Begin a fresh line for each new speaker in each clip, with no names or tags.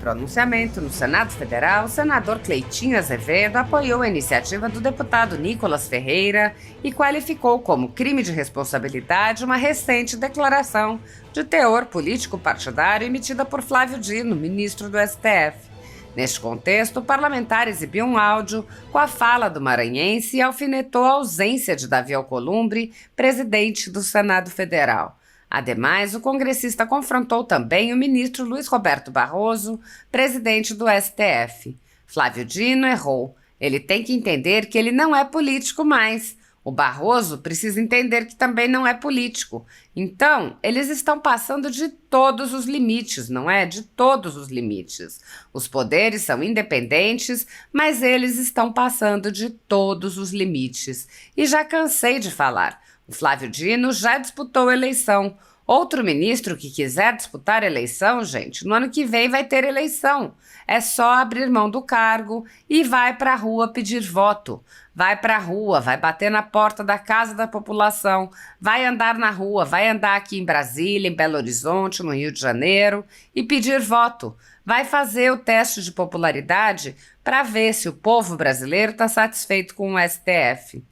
pronunciamento no Senado Federal, o senador Cleitinho Azevedo apoiou a iniciativa do deputado Nicolas Ferreira e qualificou como crime de responsabilidade uma recente declaração de teor político partidário emitida por Flávio Dino, ministro do STF. Neste contexto, o parlamentar exibiu um áudio com a fala do maranhense e alfinetou a ausência de Davi Alcolumbre, presidente do Senado Federal. Ademais, o congressista confrontou também o ministro Luiz Roberto Barroso, presidente do STF. Flávio Dino errou. Ele tem que entender que ele não é político mais. O Barroso precisa entender que também não é político. Então, eles estão passando de todos os limites, não é? De todos os limites. Os poderes são independentes, mas eles estão passando de todos os limites. E já cansei de falar. O Flávio Dino já disputou eleição. Outro ministro que quiser disputar eleição, gente, no ano que vem vai ter eleição. É só abrir mão do cargo e vai para a rua pedir voto. Vai para a rua, vai bater na porta da casa da população, vai andar na rua, vai andar aqui em Brasília, em Belo Horizonte, no Rio de Janeiro e pedir voto. Vai fazer o teste de popularidade para ver se o povo brasileiro está satisfeito com o STF.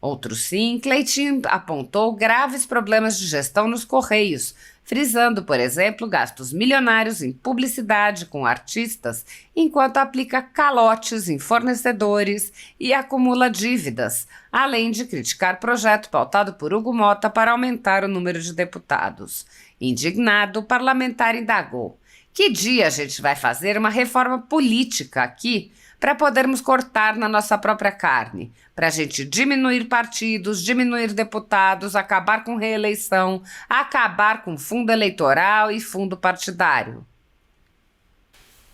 Outro sim, Cleitinho apontou graves problemas de gestão nos Correios, frisando, por exemplo, gastos milionários em publicidade com artistas, enquanto aplica calotes em fornecedores e acumula dívidas, além de criticar projeto pautado por Hugo Mota para aumentar o número de deputados. Indignado, o parlamentar indagou: que dia a gente vai fazer uma reforma política aqui para podermos cortar na nossa própria carne, para a gente diminuir partidos, diminuir deputados, acabar com reeleição, acabar com fundo eleitoral e fundo partidário?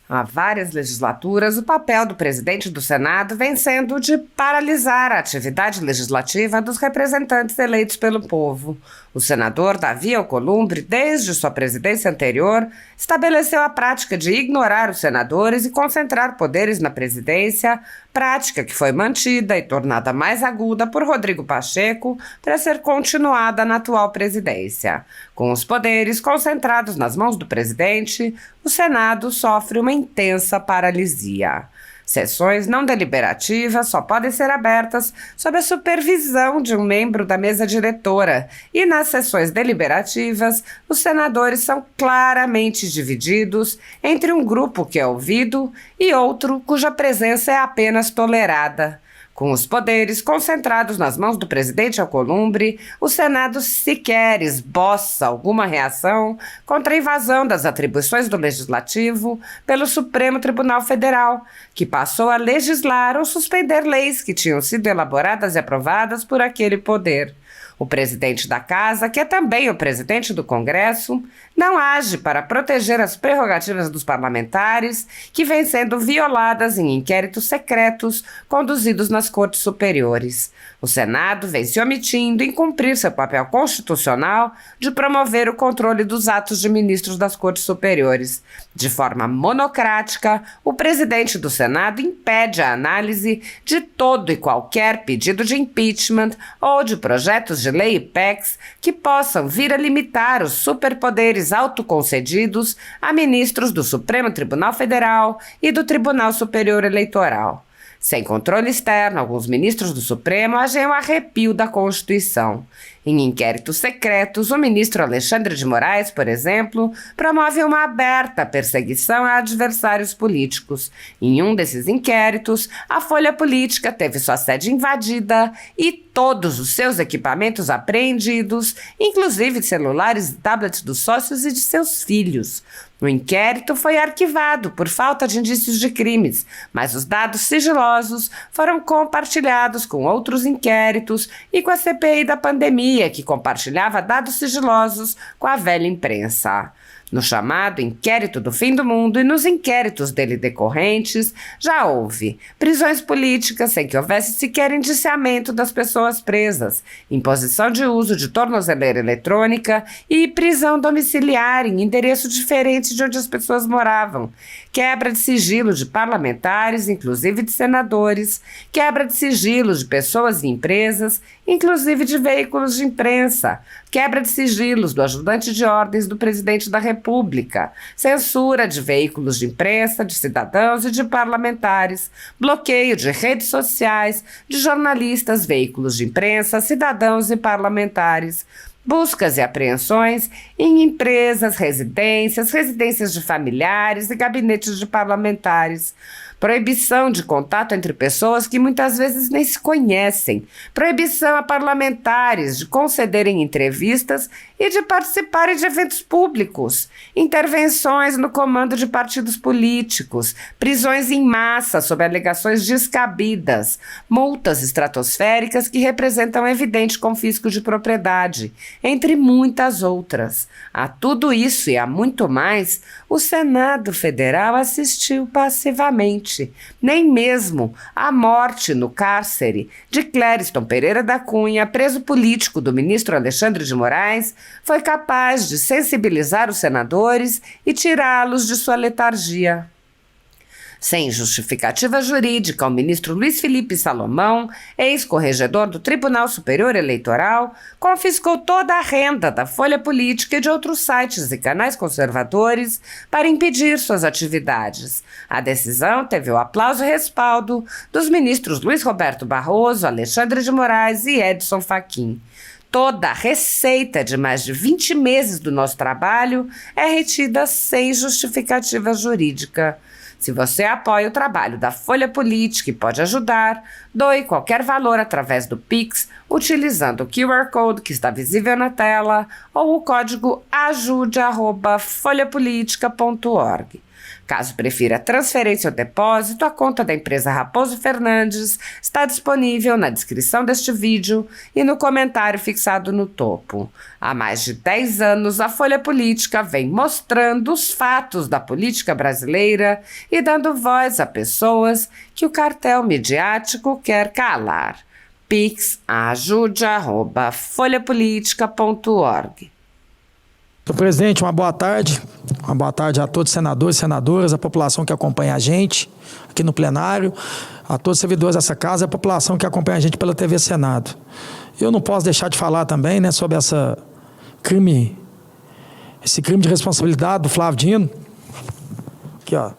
Há várias legislaturas, o papel do presidente do Senado vem sendo de paralisar a atividade legislativa dos representantes eleitos pelo povo. O senador Davi Alcolumbre, desde sua presidência anterior, estabeleceu a prática de ignorar os senadores e concentrar poderes na presidência, prática que foi mantida e tornada mais aguda por Rodrigo Pacheco para ser continuada na atual presidência. Com os poderes concentrados nas mãos do presidente, o Senado sofre uma intensa paralisia. Sessões não deliberativas só podem ser abertas sob a supervisão de um membro da mesa diretora e nas sessões deliberativas, os senadores são claramente divididos entre um grupo que é ouvido e outro cuja presença é apenas tolerada. Com os poderes concentrados nas mãos do presidente Alcolumbre, o Senado sequer esboça alguma reação contra a invasão das atribuições do Legislativo pelo Supremo Tribunal Federal, que passou a legislar ou suspender leis que tinham sido elaboradas e aprovadas por aquele poder. O presidente da Casa, que é também o presidente do Congresso, não age para proteger as prerrogativas dos parlamentares, que vêm sendo violadas em inquéritos secretos conduzidos nas cortes superiores. O Senado vem se omitindo em cumprir seu papel constitucional de promover o controle dos atos de ministros das cortes superiores. De forma monocrática, o presidente do Senado impede a análise de todo e qualquer pedido de impeachment ou de projetos de lei e PECs que possam vir a limitar os superpoderes autoconcedidos a ministros do Supremo Tribunal Federal e do Tribunal Superior Eleitoral. Sem controle externo, alguns ministros do Supremo agem ao arrepio da Constituição. Em inquéritos secretos, o ministro Alexandre de Moraes, por exemplo, promove uma aberta perseguição a adversários políticos. Em um desses inquéritos, a Folha Política teve sua sede invadida e todos os seus equipamentos apreendidos, inclusive celulares e tablets dos sócios e de seus filhos. O inquérito foi arquivado por falta de indícios de crimes, mas os dados sigilosos foram compartilhados com outros inquéritos e com a CPI da pandemia, que compartilhava dados sigilosos com a velha imprensa. No chamado Inquérito do Fim do Mundo e nos inquéritos dele decorrentes, já houve prisões políticas sem que houvesse sequer indiciamento das pessoas presas, imposição de uso de tornozeleira eletrônica e prisão domiciliar em endereço diferente de onde as pessoas moravam, quebra de sigilo de parlamentares, inclusive de senadores, quebra de sigilo de pessoas e empresas, inclusive de veículos de imprensa, quebra de sigilos do ajudante de ordens do presidente da República, censura de veículos de imprensa, de cidadãos e de parlamentares, bloqueio de redes sociais, de jornalistas, veículos de imprensa, cidadãos e parlamentares, buscas e apreensões em empresas, residências de familiares e gabinetes de parlamentares. Proibição de contato entre pessoas que muitas vezes nem se conhecem. Proibição a parlamentares de concederem entrevistas e de participarem de eventos públicos. Intervenções no comando de partidos políticos. Prisões em massa sob alegações descabidas. Multas estratosféricas que representam evidente confisco de propriedade, entre muitas outras. A tudo isso e a muito mais, o Senado Federal assistiu passivamente. Nem mesmo a morte no cárcere de Clériston Pereira da Cunha, preso político do ministro Alexandre de Moraes, foi capaz de sensibilizar os senadores e tirá-los de sua letargia. Sem justificativa jurídica, o ministro Luiz Felipe Salomão, ex-corregedor do Tribunal Superior Eleitoral, confiscou toda a renda da Folha Política e de outros sites e canais conservadores para impedir suas atividades. A decisão teve o aplauso e respaldo dos ministros Luiz Roberto Barroso, Alexandre de Moraes e Edson Fachin. Toda a receita de mais de 20 meses do nosso trabalho é retida sem justificativa jurídica. Se você apoia o trabalho da Folha Política e pode ajudar, doe qualquer valor através do Pix, utilizando o QR Code que está visível na tela ou o código ajude@folhapolitica.org. Caso prefira transferência ou depósito, a conta da empresa Raposo Fernandes está disponível na descrição deste vídeo e no comentário fixado no topo. Há mais de 10 anos, a Folha Política vem mostrando os fatos da política brasileira e dando voz a pessoas que o cartel midiático quer calar. Pix ajude@folhapolitica.org.
Senhor presidente, uma boa tarde. Uma boa tarde a todos os senadores e senadoras, a população que acompanha a gente aqui no plenário, a todos os servidores dessa casa e a população que acompanha a gente pela TV Senado. Eu não posso deixar de falar também, né, sobre esse crime de responsabilidade do Flávio Dino. Aqui, ó.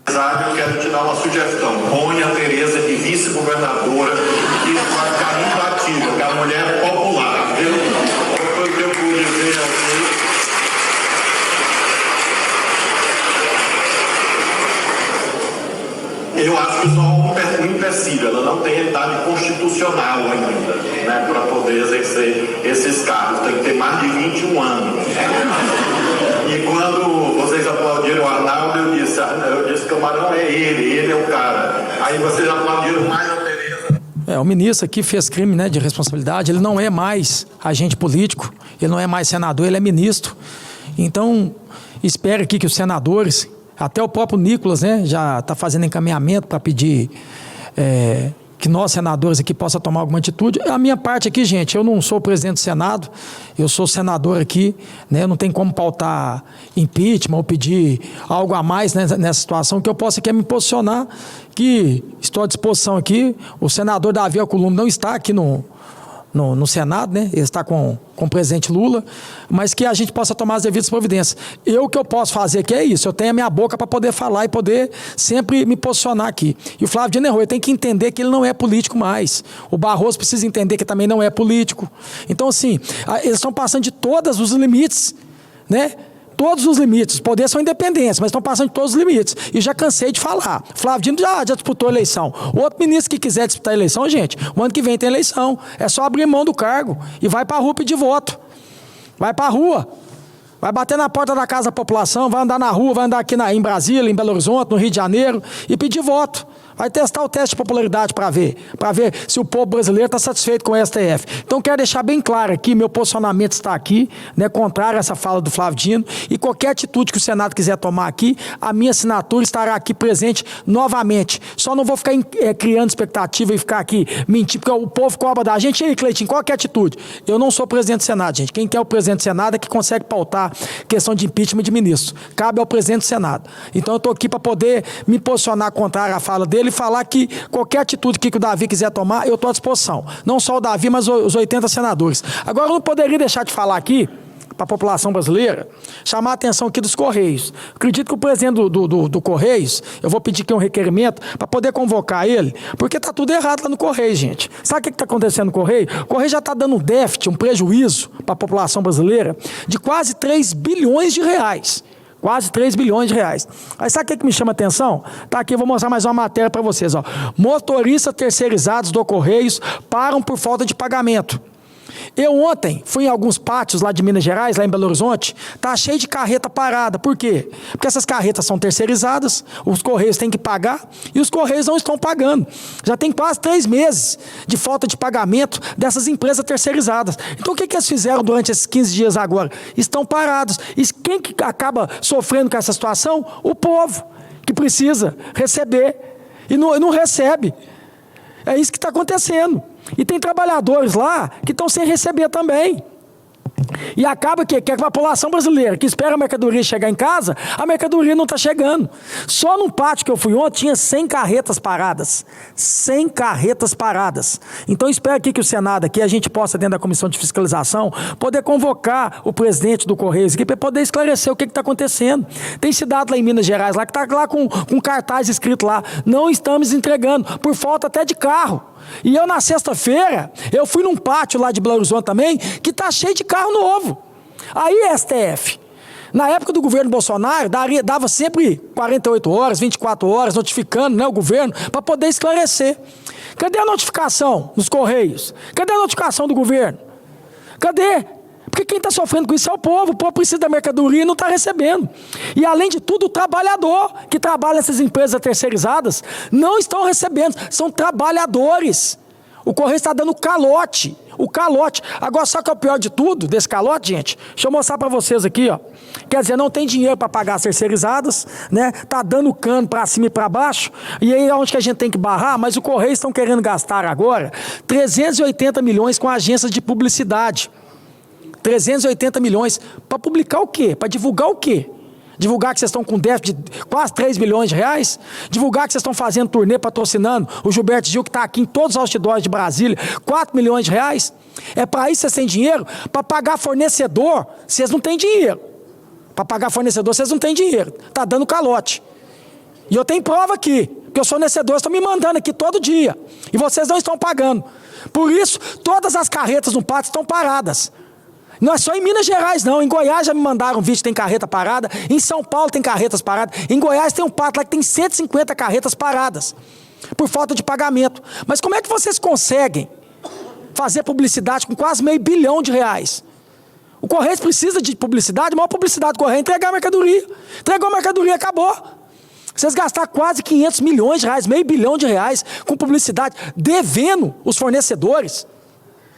Eu quero te dar uma sugestão. Ponha a Tereza de vice-governadora e vai ficar imbatível, que a mulher é popular, viu? Foi o que eu pude ver aqui. Eu acho que só um empecilho, ela não tem idade constitucional ainda, né, para poder exercer esses cargos. Tem que ter mais de 21 anos. E quando vocês aplaudiram o Arnaldo, eu disse Camarão é ele é o cara. Aí vocês aplaudiram mais a Tereza.
O ministro aqui fez crime, né, de responsabilidade, ele não é mais agente político, ele não é mais senador, ele é ministro. Então, espero aqui que os senadores, até o próprio Nicolas, né, já está fazendo encaminhamento para pedir que nós, senadores aqui, possa tomar alguma atitude. A minha parte aqui, gente, eu não sou presidente do Senado, eu sou senador aqui, né, não tem como pautar impeachment ou pedir algo a mais, né, nessa situação. Que eu posso aqui é me posicionar, que estou à disposição aqui. O senador Davi Alcolumbre não está aqui no Senado, né? Ele está com o presidente Lula, mas que a gente possa tomar as devidas providências. O que eu posso fazer aqui é isso, eu tenho a minha boca para poder falar e poder sempre me posicionar aqui. E o Flávio Dino errou, ele tem que entender que ele não é político mais. O Barroso precisa entender que também não é político. Então, assim, eles estão passando de todos os limites, né? Todos os limites, os poderes são independentes, mas estão passando de todos os limites. E já cansei de falar. Flávio Dino já disputou a eleição. O outro ministro que quiser disputar a eleição, gente, o ano que vem tem eleição. É só abrir mão do cargo e vai para a rua pedir voto. Vai para a rua. Vai bater na porta da casa da população, vai andar na rua, vai andar aqui em Brasília, em Belo Horizonte, no Rio de Janeiro e pedir voto. Vai testar o teste de popularidade para ver se o povo brasileiro está satisfeito com o STF. Então, quero deixar bem claro aqui, meu posicionamento está aqui, né, contrário a essa fala do Flávio Dino, e qualquer atitude que o Senado quiser tomar aqui, a minha assinatura estará aqui presente novamente. Só não vou ficar criando expectativa e ficar aqui mentindo, porque o povo cobra da gente. E aí, Cleitinho, qual que é a atitude? Eu não sou presidente do Senado, gente. Quem quer o presidente do Senado é que consegue pautar questão de impeachment de ministro. Cabe ao presidente do Senado. Então, eu estou aqui para poder me posicionar contrário à fala dele ele falar que qualquer atitude que o Davi quiser tomar, eu estou à disposição. Não só o Davi, mas os 80 senadores. Agora, eu não poderia deixar de falar aqui, para a população brasileira, chamar a atenção aqui dos Correios. Acredito que o presidente do Correios, eu vou pedir aqui um requerimento para poder convocar ele, porque está tudo errado lá no Correio, gente. Sabe o que está acontecendo no Correio? O Correio já está dando um déficit, um prejuízo para a população brasileira de quase 3 bilhões de reais. Quase 3 bilhões de reais. Aí sabe o que me chama a atenção? Tá aqui, eu vou mostrar mais uma matéria para vocês. Ó. Motoristas terceirizados do Correios param por falta de pagamento. Eu ontem fui em alguns pátios lá de Minas Gerais, lá em Belo Horizonte, tá cheio de carreta parada. Por quê? Porque essas carretas são terceirizadas, os Correios têm que pagar e os Correios não estão pagando. Já tem quase 3 meses de falta de pagamento dessas empresas terceirizadas. Então o que eles fizeram durante esses 15 dias agora? Estão parados. E quem que acaba sofrendo com essa situação? O povo, que precisa receber e não recebe. É isso que está acontecendo. E tem trabalhadores lá que estão sem receber também. E acaba que a população brasileira que espera a mercadoria chegar em casa, a mercadoria não está chegando. Só num pátio que eu fui ontem tinha 100 carretas paradas. 100 carretas paradas. Então espero aqui que o Senado, aqui a gente possa, dentro da Comissão de Fiscalização, poder convocar o presidente do Correios aqui para poder esclarecer o que está acontecendo. Tem cidade lá em Minas Gerais, lá que está lá com cartaz escrito lá, não estamos entregando, por falta até de carro. E eu, na sexta-feira, eu fui num pátio lá de Belo Horizonte também, que está cheio de carro novo. Aí, STF, na época do governo Bolsonaro, dava sempre 48 horas, 24 horas, notificando, né, o governo, para poder esclarecer. Cadê a notificação nos Correios? Cadê a notificação do governo? Cadê? Porque quem está sofrendo com isso é o povo precisa da mercadoria e não está recebendo. E além de tudo, o trabalhador que trabalha nessas empresas terceirizadas não estão recebendo, são trabalhadores. O Correio está dando calote, o calote. Agora, só que é o pior de tudo, desse calote, gente, deixa eu mostrar para vocês aqui, ó. Quer dizer, não tem dinheiro para pagar as terceirizadas, né? Tá dando cano para cima e para baixo, e aí é onde que a gente tem que barrar, mas o Correio estão querendo gastar agora 380 milhões com agências de publicidade. 380 milhões. Para publicar o quê? Para divulgar o quê? Divulgar que vocês estão com déficit de quase 3 bilhões de reais? Divulgar que vocês estão fazendo turnê patrocinando o Gilberto Gil, que está aqui em todos os outdoors de Brasília, 4 milhões de reais? É para isso que vocês têm dinheiro? Para pagar fornecedor, vocês não têm dinheiro. Para pagar fornecedor, vocês não têm dinheiro. Está dando calote. E eu tenho prova aqui, que os fornecedores estão me mandando aqui todo dia. E vocês não estão pagando. Por isso, todas as carretas no pátio estão paradas. Não é só em Minas Gerais, não. Em Goiás já me mandaram um vídeo que tem carreta parada. Em São Paulo tem carretas paradas. Em Goiás tem um pátio lá que tem 150 carretas paradas. Por falta de pagamento. Mas como é que vocês conseguem fazer publicidade com quase R$500 bilhão? O Correio precisa de publicidade. A maior publicidade do Correio é entregar a mercadoria. Entregou a mercadoria, acabou. Vocês gastaram quase 500 milhões de reais, R$500 bilhão com publicidade, devendo os fornecedores.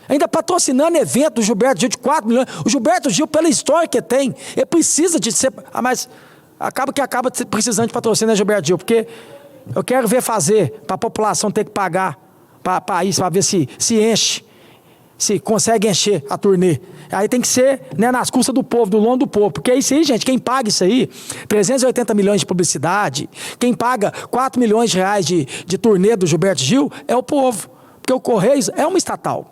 Ainda patrocinando evento do Gilberto Gil de 4 milhões. O Gilberto Gil, pela história que tem, ele precisa de ser... Mas acaba precisando de patrocínio, né, Gilberto Gil? Porque eu quero ver fazer para a população ter que pagar para isso, para ver se enche, se consegue encher a turnê. Aí tem que ser, né, nas custas do povo, do longo do povo. Porque é isso aí, gente, quem paga isso aí, 380 milhões de publicidade, quem paga 4 milhões de reais de turnê do Gilberto Gil, é o povo. Porque o Correios é uma estatal.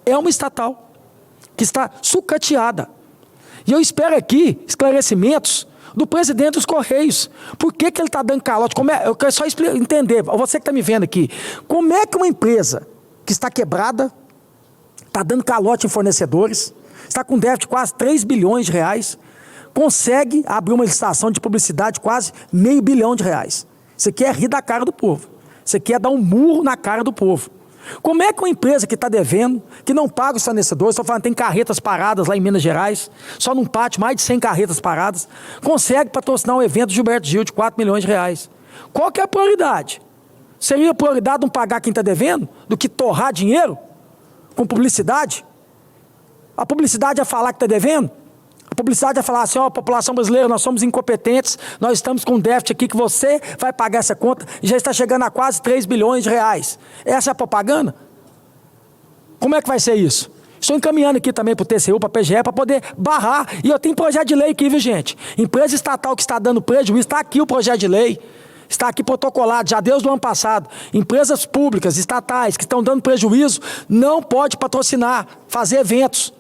É uma estatal que está sucateada. E eu espero aqui esclarecimentos do presidente dos Correios. Por que ele está dando calote? Eu quero só entender, você que está me vendo aqui, como é que uma empresa que está quebrada, está dando calote em fornecedores, está com déficit de quase 3 bilhões de reais, consegue abrir uma licitação de publicidade de quase R$500 bilhão? Isso aqui é rir da cara do povo. Isso aqui é dar um murro na cara do povo. Como é que uma empresa que está devendo, que não paga os fornecedores, estou falando, tem carretas paradas lá em Minas Gerais, só num pátio mais de 100 carretas paradas, consegue patrocinar um evento do Gilberto Gil de 4 milhões de reais? Qual que é a prioridade? Seria a prioridade não pagar quem está devendo do que torrar dinheiro com publicidade? A publicidade é falar que está devendo? A publicidade é falar assim, ó, população brasileira, nós somos incompetentes, nós estamos com um déficit aqui que você vai pagar essa conta e já está chegando a quase 3 bilhões de reais. Essa é a propaganda? Como é que vai ser isso? Estou encaminhando aqui também para o TCU, para a PGE, para poder barrar. E eu tenho projeto de lei aqui, viu, gente? Empresa estatal que está dando prejuízo, está aqui o projeto de lei. está aqui protocolado já desde o ano passado, empresas públicas, estatais, que estão dando prejuízo, não pode patrocinar, fazer eventos.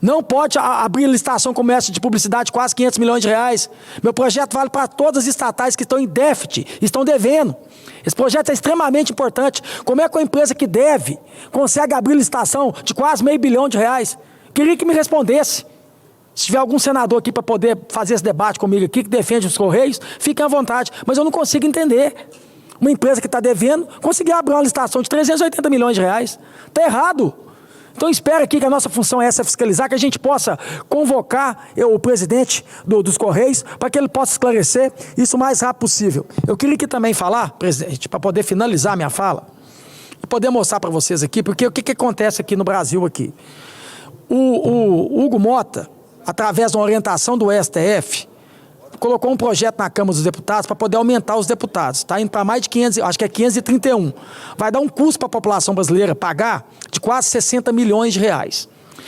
Não pode abrir licitação comércio de publicidade, quase 500 milhões de reais. Meu projeto vale para todas as estatais que estão em déficit, estão devendo. Esse projeto é extremamente importante. Como é que uma empresa que deve consegue abrir licitação de quase R$500 milhão? Queria que me respondesse. Se tiver algum senador aqui para poder fazer esse debate comigo aqui, que defende os Correios, fiquem à vontade. Mas eu não consigo entender. Uma empresa que está devendo, conseguir abrir uma licitação de 380 milhões de reais. Está errado. Então espero aqui que a nossa função é essa, fiscalizar, que a gente possa convocar o presidente dos Correios para que ele possa esclarecer isso o mais rápido possível. Eu queria aqui também falar, presidente, para poder finalizar minha fala, e poder mostrar para vocês aqui, porque o que acontece aqui no Brasil aqui. O Hugo Mota, através de uma orientação do STF, colocou um projeto na Câmara dos Deputados para poder aumentar os deputados. Está indo para mais de 500, acho que é 531. Vai dar um custo para a população brasileira pagar de quase 60 milhões de reais.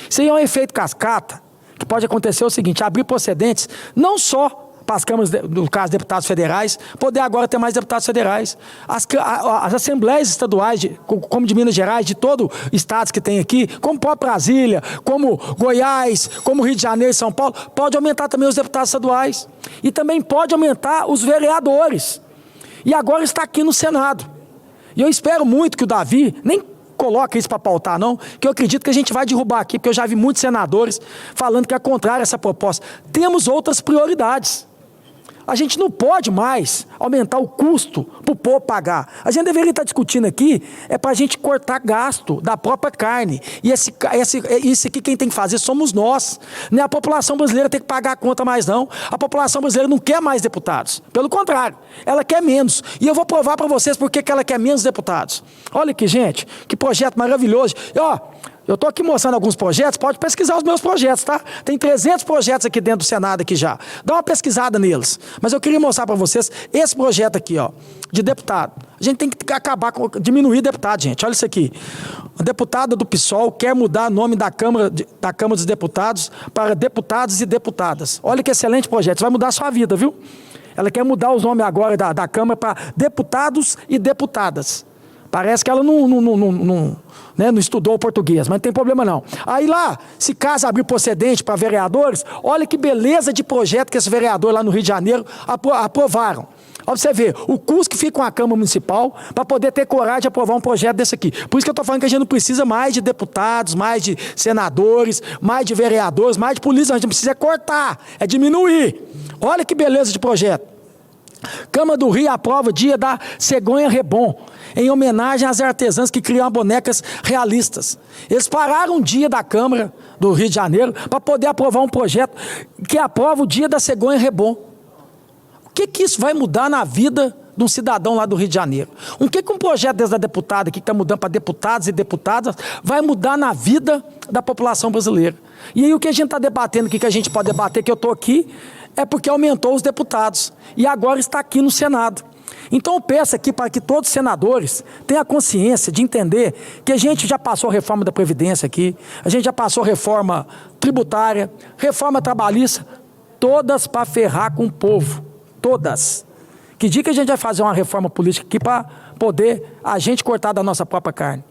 Isso aí é um efeito cascata, que pode acontecer o seguinte, abrir procedentes, não só para as câmaras, no caso, deputados federais, poder agora ter mais deputados federais. As assembleias estaduais, como de Minas Gerais, de todo estados que tem aqui, como próprio Brasília, como Goiás, como Rio de Janeiro e São Paulo, pode aumentar também os deputados estaduais. E também pode aumentar os vereadores. E agora está aqui no Senado. E eu espero muito que o Davi, nem coloque isso para pautar não, que eu acredito que a gente vai derrubar aqui, porque eu já vi muitos senadores falando que é contrário a essa proposta. Temos outras prioridades. A gente não pode mais aumentar o custo para o povo pagar. A gente deveria estar discutindo aqui para a gente cortar gasto da própria carne. E isso aqui quem tem que fazer somos nós. Não é a população brasileira ter que pagar a conta mais não. A população brasileira não quer mais deputados. Pelo contrário, ela quer menos. E eu vou provar para vocês por que ela quer menos deputados. Olha aqui, gente, que projeto maravilhoso. Eu estou aqui mostrando alguns projetos, pode pesquisar os meus projetos, tá? Tem 300 projetos aqui dentro do Senado aqui já. Dá uma pesquisada neles. Mas eu queria mostrar para vocês esse projeto aqui, ó, de deputado. A gente tem que acabar com, diminuir deputado, gente. Olha isso aqui. A deputada do PSOL quer mudar o nome da Câmara dos Deputados para deputados e deputadas. Olha que excelente projeto, isso vai mudar a sua vida, viu? Ela quer mudar os nomes agora da Câmara para deputados e deputadas. Parece que ela não estudou o português, mas não tem problema não. Aí lá, se caso abrir procedente para vereadores, olha que beleza de projeto que esse vereador lá no Rio de Janeiro aprovaram. Olha você ver, o custo que fica com a Câmara Municipal para poder ter coragem de aprovar um projeto desse aqui. Por isso que eu estou falando que a gente não precisa mais de deputados, mais de senadores, mais de vereadores, mais de polícia, a gente precisa cortar, é diminuir. Olha que beleza de projeto. Câmara do Rio aprova o dia da cegonha Rebon, em homenagem às artesãs que criam bonecas realistas. Eles pararam um dia da Câmara do Rio de Janeiro para poder aprovar um projeto que aprova o dia da cegonha Rebon. O que isso vai mudar na vida de um cidadão lá do Rio de Janeiro? O que um projeto desse da deputada aqui, que está mudando para deputados e deputadas, vai mudar na vida da população brasileira? E aí o que a gente está debatendo aqui, que a gente pode debater, que eu estou aqui, é porque aumentou os deputados. E agora está aqui no Senado. Então eu peço aqui para que todos os senadores tenham a consciência de entender que a gente já passou a reforma da Previdência aqui, a gente já passou a reforma tributária, reforma trabalhista, todas para ferrar com o povo. Todas. Que dia que a gente vai fazer uma reforma política aqui para poder a gente cortar da nossa própria carne?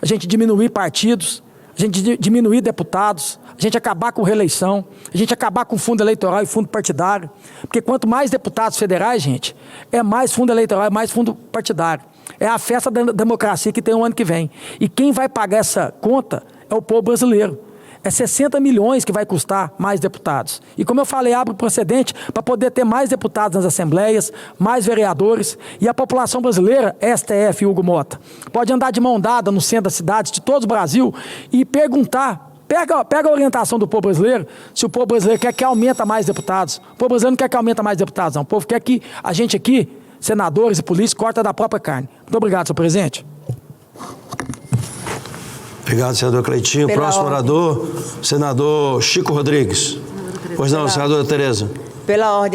A gente diminuir partidos, a gente diminuir deputados, a gente acabar com reeleição, a gente acabar com fundo eleitoral e fundo partidário. Porque quanto mais deputados federais, gente, é mais fundo eleitoral, é mais fundo partidário. É a festa da democracia que tem o ano que vem. E quem vai pagar essa conta é o povo brasileiro. É 60 milhões que vai custar mais deputados. E como eu falei, abre o procedente para poder ter mais deputados nas assembleias, mais vereadores. E a população brasileira, STF e Hugo Mota, pode andar de mão dada no centro das cidades de todo o Brasil e perguntar, pega a orientação do povo brasileiro, se o povo brasileiro quer que aumenta mais deputados. O povo brasileiro não quer que aumenta mais deputados, não. O povo quer que a gente aqui, senadores e políticos, corta da própria carne. Muito obrigado, senhor presidente.
Obrigado, senador Cleitinho. Próximo orador, senador Chico Rodrigues. Pois não, senadora Tereza.
Pela ordem.